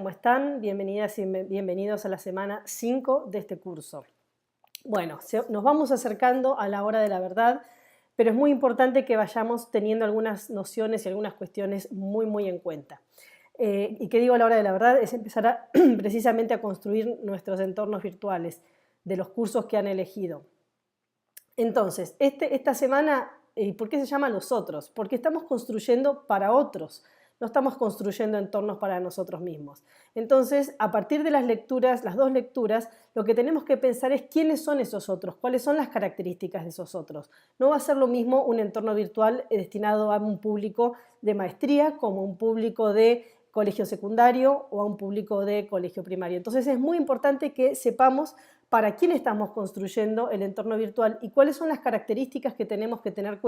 ¿Cómo están? Bienvenidas y bienvenidos a la semana 5 de este curso. Bueno, nos vamos acercando a la hora de la verdad, pero es muy importante que vayamos teniendo algunas nociones y algunas cuestiones muy en cuenta. ¿Y qué digo a la hora de la verdad? Es empezar precisamente a construir nuestros entornos virtuales de los cursos que han elegido. Entonces, esta semana, ¿por qué se llama los otros? Porque estamos construyendo para otros. No estamos construyendo entornos para nosotros mismos. Entonces, a partir de las lecturas, las dos lecturas, lo que tenemos que pensar es quiénes son esos otros, cuáles son las características de esos otros. No va a ser lo mismo un entorno virtual destinado a un público de maestría como un público de colegio secundario o a un público de colegio primario. Entonces, es muy importante que sepamos para quién estamos construyendo el entorno virtual y cuáles son las características que tenemos que tener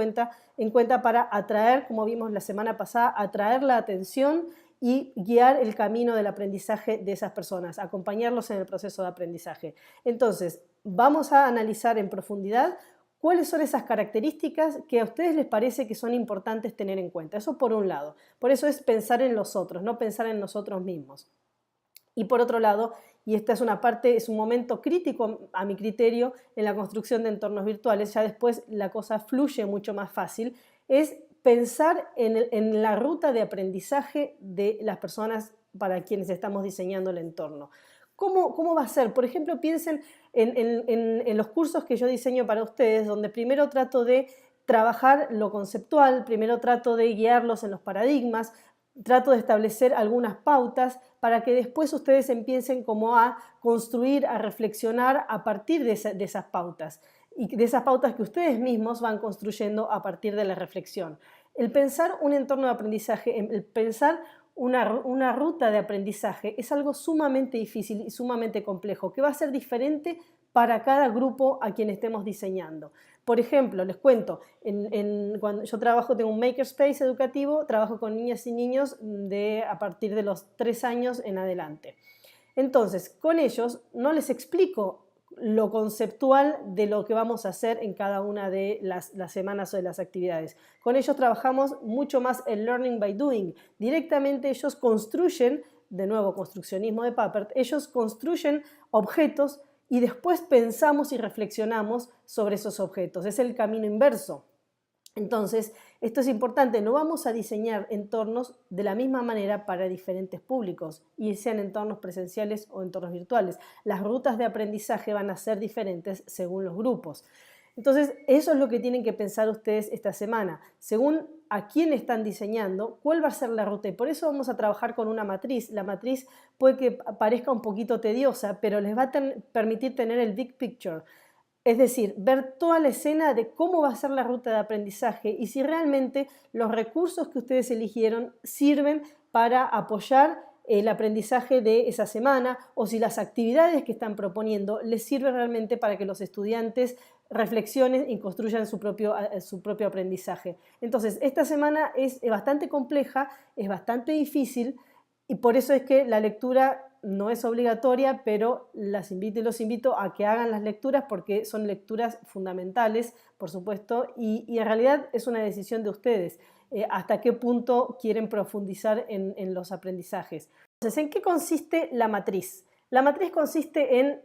en cuenta para atraer, como vimos la semana pasada, atraer la atención y guiar el camino del aprendizaje de esas personas, acompañarlos en el proceso de aprendizaje. Entonces, vamos a analizar en profundidad cuáles son esas características que a ustedes les parece que son importantes tener en cuenta. Eso por un lado. Por eso es pensar en los otros, no pensar en nosotros mismos. Y por otro lado, y esta es una parte, es un momento crítico a mi criterio en la construcción de entornos virtuales, ya después la cosa fluye mucho más fácil, es pensar en la ruta de aprendizaje de las personas para quienes estamos diseñando el entorno. ¿Cómo va a ser? Por ejemplo, piensen en los cursos que yo diseño para ustedes, donde primero trato de trabajar lo conceptual, primero trato de guiarlos en los paradigmas, trato de establecer algunas pautas para que después ustedes empiecen como a construir, a reflexionar a partir de esas pautas y de esas pautas que ustedes mismos van construyendo a partir de la reflexión. El pensar un entorno de aprendizaje, el pensar una ruta de aprendizaje es algo sumamente difícil y sumamente complejo, que va a ser diferente para cada grupo a quien estemos diseñando. Por ejemplo, les cuento, cuando yo tengo un makerspace educativo, trabajo con niñas y niños a partir de los 3 años en adelante. Entonces, con ellos no les explico lo conceptual de lo que vamos a hacer en cada una de las semanas o de las actividades. Con ellos trabajamos mucho más el learning by doing. Directamente ellos construyen, de nuevo construccionismo de Papert, ellos construyen objetos y después pensamos y reflexionamos sobre esos objetos. Es el camino inverso. Entonces, esto es importante, no vamos a diseñar entornos de la misma manera para diferentes públicos, y sean entornos presenciales o entornos virtuales. Las rutas de aprendizaje van a ser diferentes según los grupos. Entonces, eso es lo que tienen que pensar ustedes esta semana. Según a quién están diseñando, cuál va a ser la ruta. Y por eso vamos a trabajar con una matriz. La matriz puede que parezca un poquito tediosa, pero les va a permitir tener el big picture. Es decir, ver toda la escena de cómo va a ser la ruta de aprendizaje y si realmente los recursos que ustedes eligieron sirven para apoyar el aprendizaje de esa semana o si las actividades que están proponiendo les sirven realmente para que los estudiantes reflexionen y construyan su propio aprendizaje. Entonces, esta semana es bastante compleja, es bastante difícil y por eso es que la lectura no es obligatoria, pero los invito a que hagan las lecturas porque son lecturas fundamentales, por supuesto, y en realidad es una decisión de ustedes, hasta qué punto quieren profundizar en los aprendizajes. Entonces, ¿en qué consiste la matriz? La matriz consiste en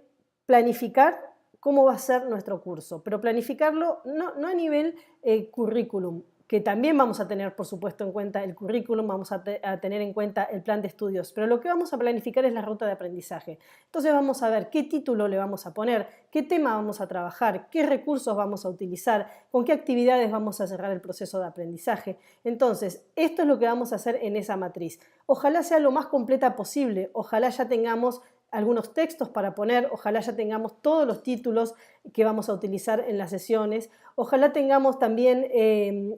planificar cómo va a ser nuestro curso, pero planificarlo no a nivel currículum, que también vamos a tener, por supuesto, en cuenta el currículum, vamos a tener en cuenta el plan de estudios, pero lo que vamos a planificar es la ruta de aprendizaje. Entonces vamos a ver qué título le vamos a poner, qué tema vamos a trabajar, qué recursos vamos a utilizar, con qué actividades vamos a cerrar el proceso de aprendizaje. Entonces, esto es lo que vamos a hacer en esa matriz. Ojalá sea lo más completa posible, ojalá ya tengamos algunos textos para poner, ojalá ya tengamos todos los títulos que vamos a utilizar en las sesiones, ojalá tengamos también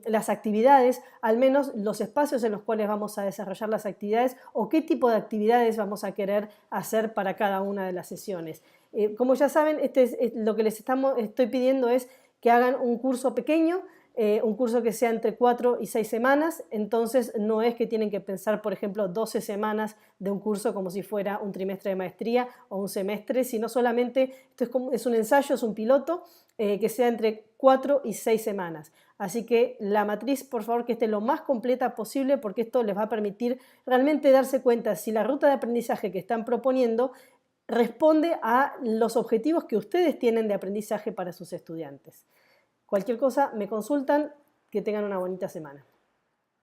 las actividades, al menos los espacios en los cuales vamos a desarrollar las actividades o qué tipo de actividades vamos a querer hacer para cada una de las sesiones. Como ya saben, lo que les estoy pidiendo es que hagan un curso pequeño, un curso que sea entre 4 y 6 semanas, entonces no es que tienen que pensar, por ejemplo, 12 semanas de un curso como si fuera un trimestre de maestría o un semestre, sino solamente, esto es un ensayo, es un piloto, que sea entre 4 y 6 semanas. Así que la matriz, por favor, que esté lo más completa posible, porque esto les va a permitir realmente darse cuenta si la ruta de aprendizaje que están proponiendo responde a los objetivos que ustedes tienen de aprendizaje para sus estudiantes. Cualquier cosa, me consultan. Que tengan una bonita semana.